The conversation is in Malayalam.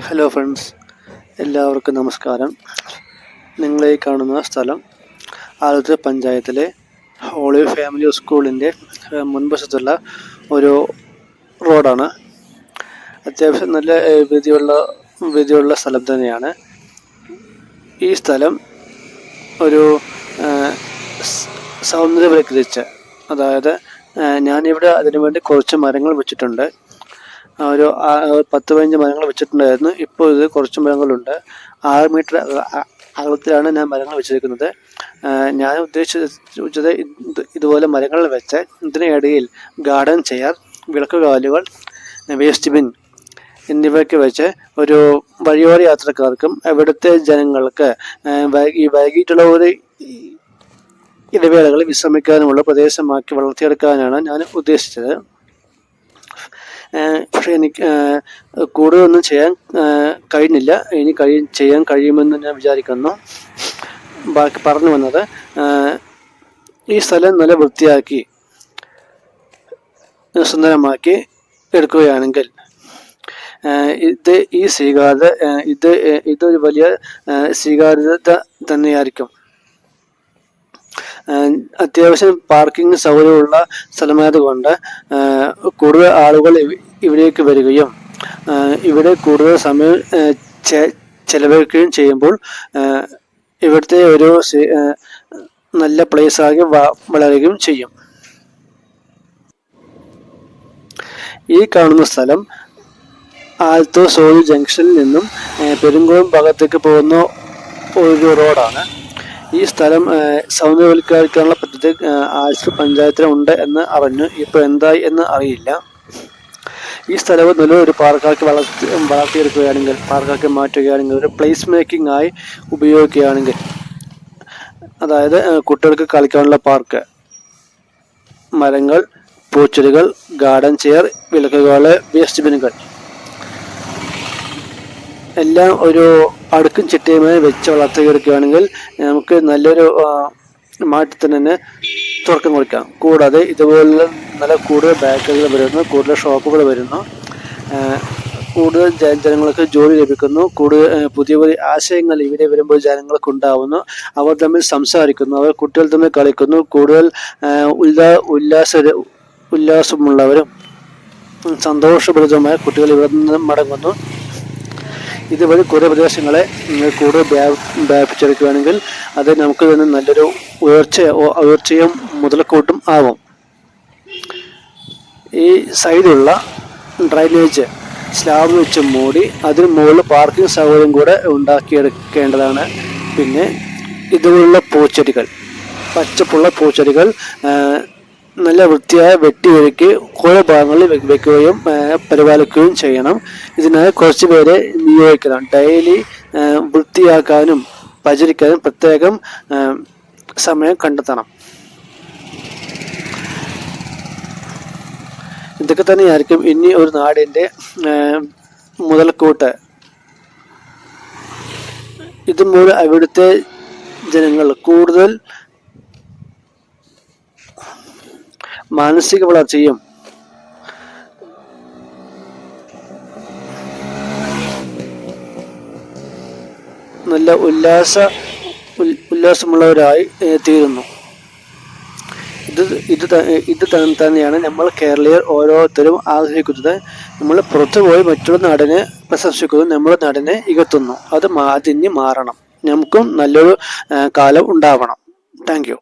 ഹലോ ഫ്രണ്ട്സ്, എല്ലാവർക്കും നമസ്കാരം. നിങ്ങളീ കാണുന്ന സ്ഥലം ആലത്തൂർ പഞ്ചായത്തിലെ ഹോളി ഫാമിലി സ്കൂളിൻ്റെ മുൻവശത്തുള്ള ഒരു റോഡാണ്. അത്യാവശ്യം നല്ല വീതിയുള്ള സ്ഥലം തന്നെയാണ്. ഈ സ്ഥലം ഒരു സൗന്ദര്യവൽക്കരിച്ച, അതായത് ഞാനിവിടെ അതിനുവേണ്ടി കുറച്ച് മരങ്ങൾ വെച്ചിട്ടുണ്ട്. ഒരു 10-15 മരങ്ങൾ വെച്ചിട്ടുണ്ടായിരുന്നു. ഇപ്പോൾ ഇത് കുറച്ച് മരങ്ങളുണ്ട്. 6 മീറ്റർ അകലത്തിലാണ് ഞാൻ മരങ്ങൾ വെച്ചിരിക്കുന്നത്. ഞാൻ ഉദ്ദേശിച്ചത് ഇതുപോലെ മരങ്ങൾ വെച്ച് ഇതിനിടയിൽ ഗാർഡൻ ചെയർ, വിളക്കുകാലുകൾ, വേസ്റ്റ് ബിൻ എന്നിവയൊക്കെ വെച്ച് ഒരു വഴിയോര യാത്രക്കാർക്കും ഇവിടുത്തെ ജനങ്ങൾക്ക് ഈ വൈകിട്ടുള്ള ഒരു ഇടവേളകൾ വിശ്രമിക്കാനുമുള്ള പ്രദേശമാക്കി വളർത്തിയെടുക്കാനാണ് ഞാൻ ഉദ്ദേശിച്ചത്. പക്ഷെ എനിക്ക് കൂടുതലൊന്നും ചെയ്യാൻ കഴിഞ്ഞില്ല. ഇനി ചെയ്യാൻ കഴിയുമെന്ന് ഞാൻ വിചാരിക്കുന്നു. ബാക്കി പറഞ്ഞു വന്നത്, ഈ സ്ഥലം നല്ല വൃത്തിയാക്കി സുന്ദരമാക്കി എടുക്കുകയാണെങ്കിൽ ഇതൊരു വലിയ സ്വീകാര്യത തന്നെയായിരിക്കും. അത്യാവശ്യം പാർക്കിംഗ് സൗകര്യമുള്ള സ്ഥലമായതുകൊണ്ട് കൂടുതൽ ആളുകൾ ഇവിടേക്ക് വരികയും ഇവിടെ കൂടുതൽ സമയം ചെലവഴിക്കുകയും ചെയ്യുമ്പോൾ ഇവിടുത്തെ ഒരു നല്ല പ്ലേസായി വളരുകയും ചെയ്യും. ഈ കാണുന്ന സ്ഥലം ആലത്തൂർ സോളി ജംഗ്ഷനിൽ നിന്നും പെരുങ്കുളം ഭാഗത്തേക്ക് പോകുന്ന ഒരു റോഡാണ്. ഈ സ്ഥലം സൗന്ദര്യവൽക്കരിക്കാനുള്ള പദ്ധതി ആലത്തൂർ പഞ്ചായത്തിലുണ്ട് എന്ന് അറിഞ്ഞു. ഇപ്പോൾ എന്തായി എന്ന് അറിയില്ല. ഈ സ്ഥലവും നല്ലൊരു പാർക്കാക്കി വളർത്തിയെടുക്കുകയാണെങ്കിൽ, പാർക്കാക്കി മാറ്റുകയാണെങ്കിൽ, ഒരു പ്ലേസ് മേക്കിംഗ് ആയി ഉപയോഗിക്കുകയാണെങ്കിൽ, അതായത് കുട്ടികൾക്ക് കളിക്കാനുള്ള പാർക്ക്, മരങ്ങൾ, പൂച്ചെടികൾ, ഗാർഡൻ ചെയർ, വിളക്കുകൾ, വേസ്റ്റ് ബിന്നുകൾ എല്ലാം ഒരു അടുക്കും ചിട്ടയുമായി വെച്ച് വളർത്തിയെടുക്കുകയാണെങ്കിൽ നമുക്ക് നല്ലൊരു മാറ്റത്തിന് തന്നെ തുടക്കം കുറിക്കാം. കൂടാതെ ഇതുപോലെ നല്ല കൂടുതൽ ബേക്കറികൾ വരുന്നു, കൂടുതൽ ഷോപ്പുകൾ വരുന്നു, കൂടുതൽ ജനങ്ങൾക്ക് ജോലി ലഭിക്കുന്നു, കൂടുതൽ പുതിയ ആശയങ്ങൾ ഇവിടെ വരുമ്പോൾ ജനങ്ങൾക്ക് ഉണ്ടാവുന്നു. അവർ തമ്മിൽ സംസാരിക്കുന്നു, അവർ കുട്ടികൾ തമ്മിൽ കളിക്കുന്നു, കൂടുതൽ ഉല്ലാസമുള്ളവരും സന്തോഷപ്രദമായ കുട്ടികൾ ഇവിടെ നിന്ന് മടങ്ങുന്നു. ഇതുവഴി കുറേ പ്രദേശങ്ങളെ കൂടുതൽ വ്യാപിച്ചെടുക്കുകയാണെങ്കിൽ അത് നമുക്ക് തന്നെ നല്ലൊരു ഉയർച്ചയും മുതൽക്കൂട്ടും ആവും. ഈ സൈഡിലുള്ള ഡ്രൈനേജ് സ്ലാബ് വെച്ച് മൂടി അതിന് മുകളിൽ പാർക്കിംഗ് സൗകര്യം കൂടെ ഉണ്ടാക്കിയെടുക്കേണ്ടതാണ്. പിന്നെ ഇതുപോലുള്ള പൂച്ചെടികൾ, പച്ചപ്പുള്ള പൂച്ചെടികൾ നല്ല വൃത്തിയായി വെട്ടി കുറേ ഭാഗങ്ങളിൽ വെക്കുകയും പരിപാലിക്കുകയും ചെയ്യണം. ഇതിനായി കുറച്ച് പേരെ നിയോഗിക്കണം. ഡെയിലി വൃത്തിയാക്കാനും പരിചരിക്കാനും പ്രത്യേകം സമയം കണ്ടെത്തണം. ഇതൊക്കെ തന്നെയായിരിക്കും ഇനി ഒരു നാടിൻ്റെ മുതൽക്കൂട്ട്. ഇതുമൂലം അവിടുത്തെ ജനങ്ങൾ കൂടുതൽ മാനസിക വളർച്ചയും നല്ല ഉല്ലാസമുള്ളവരായി തീരുന്നു. ഇത് തന്നെയാണ് നമ്മൾ കേരളീയർ ഓരോരുത്തരും ആഗ്രഹിക്കുന്നത്. നമ്മൾ പുറത്തുപോയി മറ്റുള്ള നാടിനെ പ്രശംസിക്കുന്നു, നമ്മുടെ നാടിനെ ഇകഴ്ത്തുന്നു. അതിന് മാറണം. നമുക്കും നല്ലൊരു കാലം ഉണ്ടാവണം. Thank you.